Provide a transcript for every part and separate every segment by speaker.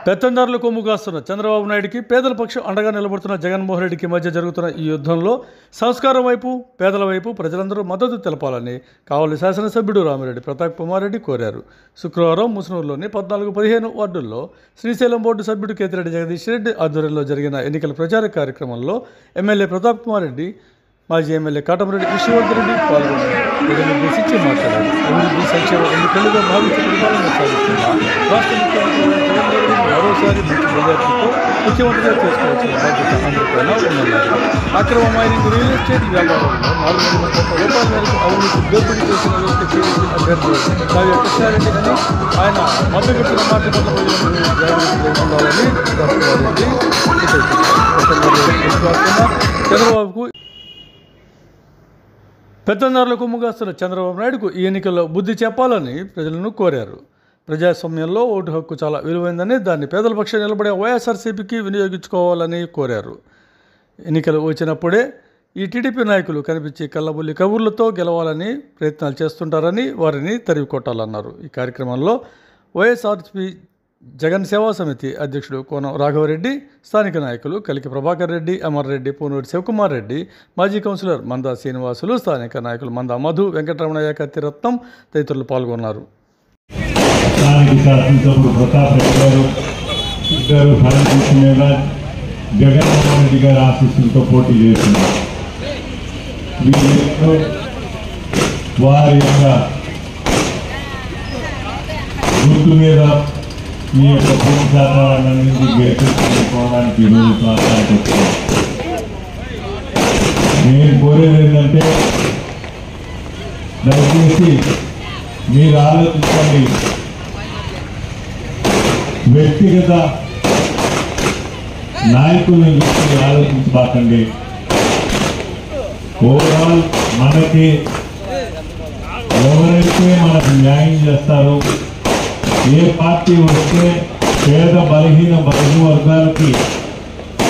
Speaker 1: పెత్తందారులు కొమ్ము కాస్తున్న చంద్రబాబు నాయుడికి పేదల పక్షం అండగా నిలబడుతున్న జగన్మోహన్ రెడ్డికి మధ్య జరుగుతున్న ఈ యుద్ధంలో సంస్కారం వైపు పేదల వైపు ప్రజలందరూ మద్దతు తెలపాలని కావలి శాసనసభ్యుడు రామిరెడ్డి ప్రతాప్ కుమార్ రెడ్డి కోరారు. శుక్రవారం ముసునూరులోని 14-15 వార్డుల్లో శ్రీశైలం బోర్డు సభ్యుడు కేతిరెడ్డి జగదీష్ రెడ్డి ఆధ్వర్యంలో జరిగిన ఎన్నికల ప్రచార కార్యక్రమంలో ఎమ్మెల్యే ప్రతాప్ కుమార్ రెడ్డి, మాజీ ఎమ్మెల్యే కాటమరెడ్డి విష్ణువర్ధన్ రెడ్డి పాల్గొన్నారు. ప్రజలుద్దేశించి మాట్లాడారు. అభివృద్ధి సంక్షేమ ఎన్నికలుగా భావించి పరిపాలన సాగిస్తున్న రాష్ట్ర ముఖ్యమంత్రి జగన్ రెడ్డిని మరోసారి మంచి మెజార్టీతో ముఖ్యమంత్రిగా చేసుకోవాల్సిన బాధ్యత అందరిపైన ఉందన్నారు. అక్రమ మైనింగ్, రియల్ ఎస్టేట్ వ్యాపారంలో 400 కోట్ల రూపాయల మేరకు అవినీతి దోపిడీ చేసిన వ్యక్తి టీడీపీ అభ్యర్థి కావ్య కృష్ణారెడ్డి అని ఆయన మభ్యపెట్టిన మాట ఉండాలని చంద్రబాబుకు పెత్తందారుల కొమ్ము కాస్తున్న చంద్రబాబు నాయుడుకు ఈ ఎన్నికల్లో బుద్ధి చెప్పాలని ప్రజలను కోరారు. ప్రజాస్వామ్యంలో ఓటు హక్కు చాలా విలువైందని, దాన్ని పేదల పక్షం నిలబడే వైఎస్ఆర్సీపీకి వినియోగించుకోవాలని కోరారు. ఎన్నికలు వచ్చినప్పుడే ఈ టీడీపీ నాయకులు కనిపించి కళ్ళబుల్లి కబుర్లతో గెలవాలని ప్రయత్నాలు చేస్తుంటారని వారిని తరిమి కొట్టాలన్నారు. ఈ కార్యక్రమంలో వైఎస్ఆర్సీపీ జగన్ సేవా సమితి అధ్యక్షుడు కోనం రాఘవరెడ్డి, స్థానిక నాయకులు కలికి ప్రభాకర్ రెడ్డి, అమర్ రెడ్డి, పూనూరి శివకుమార్ రెడ్డి, మాజీ కౌన్సిలర్ మందా శ్రీనివాసులు, స్థానిక నాయకులు మందా మధు, వెంకటరమణయ్య, కత్తిరత్నం తదితరులు పాల్గొన్నారు.
Speaker 2: జగన్మోహన్ రెడ్డి గారి ఆశీస్సులతో పోటీ చేస్తున్నారు. వారి యొక్క గుర్తు మీద మీ యొక్క భూమి శాతాలన్నింటినీ గెలిపించుకోవడానికి ఈరోజు ప్రాంతానికి వచ్చాను. నేను కోరేది ఏంటంటే దయచేసి మీరు ఆలోచించండి. వ్యక్తిగత నాయకులను చూసి ఆలోచించబాకండి. ఓవరాల్ మనకి ఎవరైతే మనకు న్యాయం చేస్తారో, ఏ పార్టీ వస్తే పేద బలహీన వర్గాలకి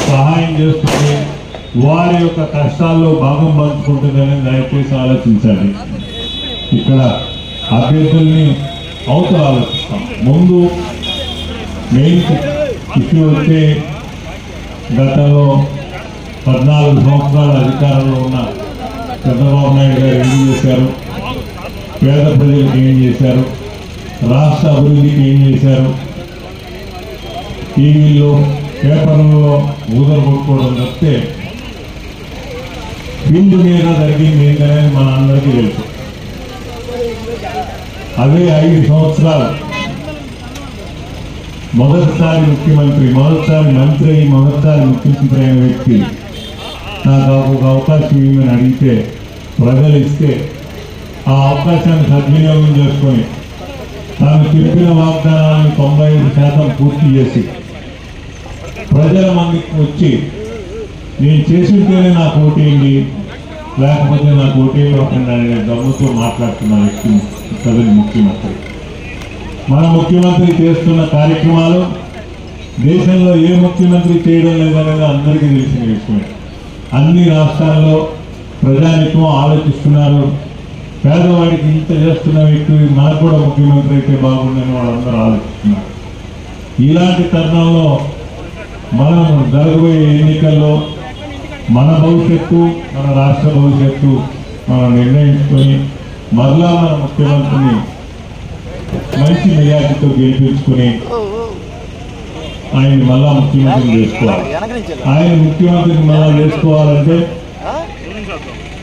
Speaker 2: సహాయం చేస్తుంది, వారి యొక్క కష్టాల్లో భాగం పంచుకుంటుందని దయచేసి ఆలోచించాలి. ఇక్కడ అభ్యర్థుల్ని అవతల ఆలోచిస్తాం. ముందు మెయిన్ ఇష్యూ వచ్చే గతంలో 14 సంవత్సరాల అధికారంలో ఉన్న చంద్రబాబు నాయుడు గారు ఏం చేశారు, పేద ప్రజలకు ఏం చేశారు, రాష్ట్ర అభివృద్ధికి ఏం చేశారు, టీవీల్లో పేపర్లలో ఊదలు కొట్టుకోవడం తప్పితే ఫీల్డ్ మీద జరిగింది ఏంటనేది మన అందరికీ తెలుసు. అదే 5 సంవత్సరాలు మొదటిసారి ముఖ్యమంత్రి, మొదటిసారి మంత్రి అయ్యి మొదటిసారి ముఖ్యమంత్రి అయిన వ్యక్తి నాకు ఒక అవకాశం ఇవ్వమని అడిగితే ప్రజలు ఇస్తే ఆ అవకాశాన్ని సద్వినియోగం చేసుకొని తాను చెప్పిన వాగ్దానాలను 95% పూర్తి చేసి ప్రజల మందికి వచ్చి నేను చేసింటేనే నాకు ఓటేయండి, లేకపోతే నాకు ఓటేయకుండా అనే దమ్ముతో మాట్లాడుతున్న వ్యక్తి ప్రజలు ముఖ్యమంత్రి. మన ముఖ్యమంత్రి చేస్తున్న కార్యక్రమాలు దేశంలో ఏ ముఖ్యమంత్రి చేయడం లేదనేది అందరికీ తెలిసిన విషయమే. అన్ని రాష్ట్రాల్లో ప్రజానికం ఆలోచిస్తున్నారు. పేదవాడికి ఇంత చేస్తున్న వ్యక్తి మనకు కూడా ముఖ్యమంత్రి అయితే బాగుండని వాళ్ళందరూ ఆలోచిస్తున్నారు. ఇలాంటి తరుణంలో మనం జరగబోయే ఎన్నికల్లో మన భవిష్యత్తు, మన రాష్ట్ర భవిష్యత్తు మనం నిర్ణయించుకొని మరలా మన ముఖ్యమంత్రిని మంచి మెజార్టీతో గెలిపించుకుని ఆయన మళ్ళా ముఖ్యమంత్రిని చేసుకోవాలి. ఆయన ముఖ్యమంత్రిని మళ్ళా చేసుకోవాలంటే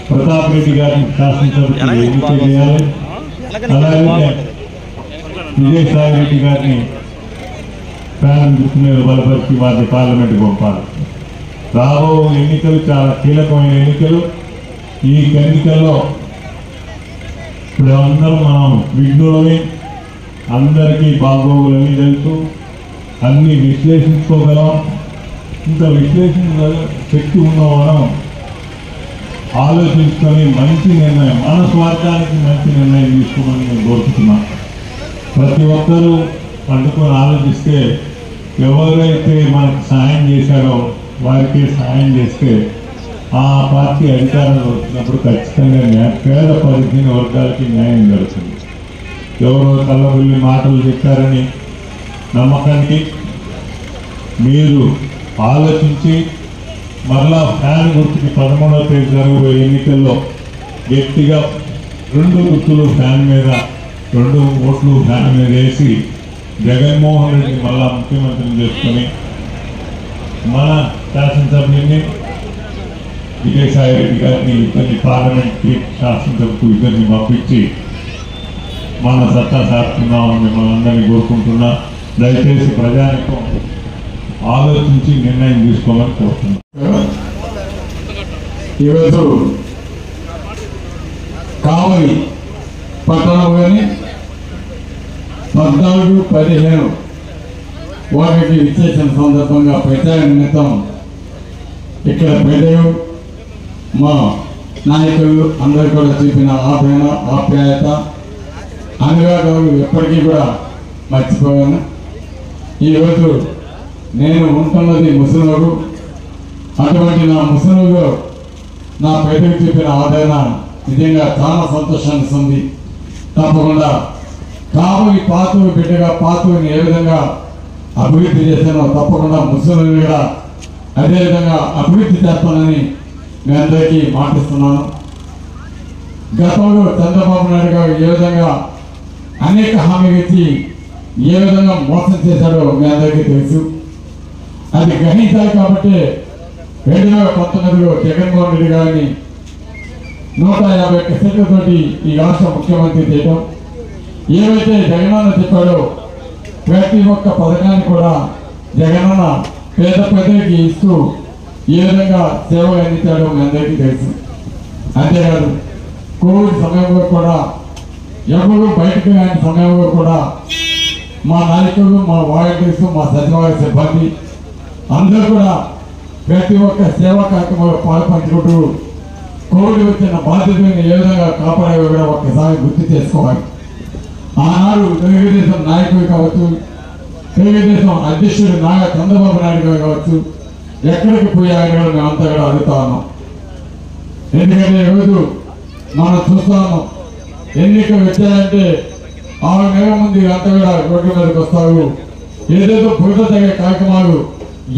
Speaker 2: ప్రతాప్ రెడ్డి గారిని శాసనసభకి ఎన్నిక చేయాలి. అలాగే విజయసాయి రెడ్డి గారిని ప్రాణం గుర్తు మీద బలపరిచి వారిని పార్లమెంట్కి పంపాలి. రాబో ఎన్నికలు చాలా కీలకమైన ఎన్నికలు. ఈ ఎన్నికల్లో ఇప్పుడు అందరం మనం విఘ్నులని, అందరికీ బాగోగులని తెలుసు, అన్ని విశ్లేషించుకోగలం. ఇంత విశ్లేషణ శక్తి ఉన్నవాళ్ళం ఆలోచించుకొని మంచి నిర్ణయం, మన స్వార్థానికి మంచి నిర్ణయం తీసుకోమని నేను కోరుతున్నాను. ప్రతి ఒక్కరూ పండుకొని ఆలోచిస్తే ఎవరైతే మనకు సహాయం చేశారో వారికి సహాయం చేస్తే ఆ పార్టీ అధికారంలో వచ్చినప్పుడు ఖచ్చితంగా పేద బలహీన వర్గాలకి న్యాయం జరుగుతుంది. ఎవరో కళ్ళబుల్లి మాటలు చెప్పారని నమ్మకానికి మీరు ఆలోచించి మరలా ఫ్యాన్ గుర్తుకి 13వ తేదీ జరగబోయే ఎన్నికల్లో గట్టిగా 2 గుర్తులు ఫ్యాన్ మీద 2 ఓట్లు ఫ్యాన్ మీద వేసి జగన్మోహన్ రెడ్డి మళ్ళా ముఖ్యమంత్రిని చేసుకొని మన శాసనసభ్యుని విజయసాయి రెడ్డి గారిని ఇద్దరిని పార్లమెంట్కి శాసనసభకు ఇద్దరిని పంపించి మన సత్తా సార్చున్నామని మిమ్మల్ని అందరినీ కోరుకుంటున్నా. దయచేసి ప్రజానికం ఆలోచించి నిర్ణయం తీసుకోమని కోరుతున్నాను.
Speaker 3: ఈరోజు కావలి పట్టణంలోని 14-15 వారికి విచ్చేసిన సందర్భంగా ప్రచార నిమిత్తం ఇక్కడ పెద్దలు మా నాయకులు అందరూ కూడా చూపిన ఆప్యాయత అనురాగాలు ఎప్పటికీ కూడా మర్చిపోయాను. ఈరోజు నేను ఉంటున్నది ముసలూరు. అటువంటి నా ముసలూరులో నా పెద్దలు చూపిన ఆదరణ నిజంగా చాలా సంతోషాన్ని ఇస్తుంది. తప్పకుండా కావలి పాతూరు బిడ్డగా పాతూరుని ఏ విధంగా అభివృద్ధి చేశానో తప్పకుండా ముసలూరు కూడా అదేవిధంగా అభివృద్ధి చేస్తానని మీ అందరికీ మాటిస్తున్నాను. గతంలో చంద్రబాబు నాయుడు గారు ఏ విధంగా అనేక హామీలు ఇచ్చి ఏ విధంగా మోసం చేశాడో మీ అందరికీ తెలుసు. అది గ్రహించాలి కాబట్టి 2019లో జగన్మోహన్ రెడ్డి గారిని 151 సీట్లతోటి ఈ రాష్ట్ర ముఖ్యమంత్రి చేయడం, ఏవైతే జగనన్న చెప్పాడో ప్రతి ఒక్క పథకాన్ని కూడా జగనన్న పేద ప్రజలకి ఇస్తూ ఏ విధంగా సేవలు అందించాడో మీ అందరికీ తెలుసు. అంతేకాదు కోవిడ్ సమయంలో కూడా ఎవరు బయటకు రాని సమయంలో కూడా మా నాయకులు, మా వాలంటీర్స్, మా సచివాలయ సిబ్బంది అందరూ కూడా ప్రతి ఒక్క సేవా కార్యక్రమంలో పాల్పంచుకుంటూ కోవిడ్ వచ్చిన బాధ్యతలను ఏ విధంగా కాపాడేవి కూడా ఒక్కసారి గుర్తు చేసుకోవాలి. ఆనాడు తెలుగుదేశం నాయకులు కావచ్చు, తెలుగుదేశం అధ్యక్షుడు నాగా చంద్రబాబు నాయుడు గారు కావచ్చు, ఎక్కడికి పోయారని కూడా మేమంతా కూడా అడుగుతా ఉన్నాం. ఎందుకంటే ఈరోజు మనం చూస్తాము ఎన్నికలు వచ్చాయంటే 6 నెలల ముందు అంతా కూడా రోడ్ల మీదకి వస్తారు. ఏదేదో బురద తగ్గే కార్యక్రమాలు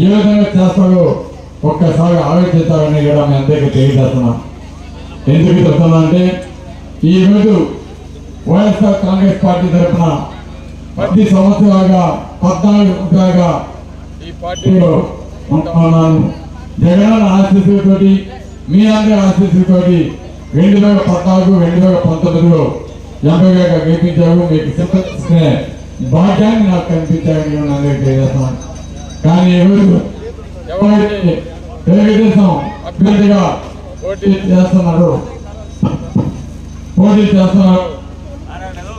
Speaker 3: ఏ విధంగా చేస్తారో ఒక్కసారి ఆలోచిస్తారని కూడా మీ అందరికీ తెలియజేస్తున్నాం. ఎందుకు చెప్తున్నా అంటే ఈరోజు వైఎస్ఆర్ కాంగ్రెస్ పార్టీ తరఫున 10 సంవత్సరాలుగా 14 ఈ పార్టీలో ఉంటున్నాను. జగన్ ఆశీస్సులతోటి మీ అందరి ఆశీస్సులతోటి 2014, 2019లో ఎంపీగా గెలిపించారు. మీకు సింపతించుకునే భాగ్యాన్ని నాకు కనిపించారని నేను అందరికీ తెలియజేస్తాను. కానీ ఈరోజు ఎవరైతే తెలుగుదేశం అభ్యర్థిగా పోటీ చేస్తున్నారు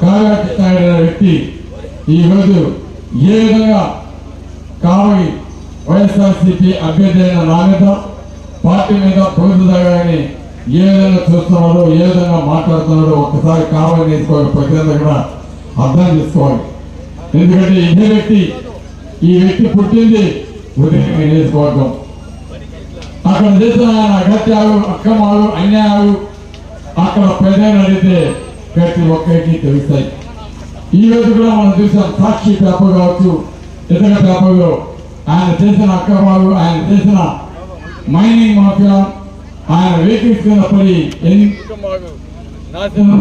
Speaker 3: కావ్య కృష్ణారెడ్డి అనే వ్యక్తి ఈరోజు ఏ విధంగా కావలి వైఎస్ఆర్సీపీ అభ్యర్థి అయిన నా మీద పార్టీ మీద పొందుతాయని ఏ విధంగా చూస్తున్నాడో, ఏ విధంగా మాట్లాడుతున్నాడో ఒక్కసారి కావలి నేర్చుకోవాలి. ప్రజలందరూ కూడా అర్థం చేసుకోవాలి. ఎందుకంటే ఈ వ్యక్తి పుట్టింది నియోజకవర్గం. అక్కడ చేసిన అగత్యాలు, అక్రమాలు, అన్యాయాలు అక్కడ ప్రజలను అడిగితే ప్రతి ఒక్కరికి తెలుస్తాయి. ఈ రోజు కూడా మనం చూసాం సాక్షి పేపర్ కావచ్చు, ఇతర పేపర్లో ఆయన చేసిన అక్రమాలు, ఆయన చేసిన మైనింగ్ మాఫియా, ఆయన వెహికల్స్ కింద పడి ఎన్ని నాశనం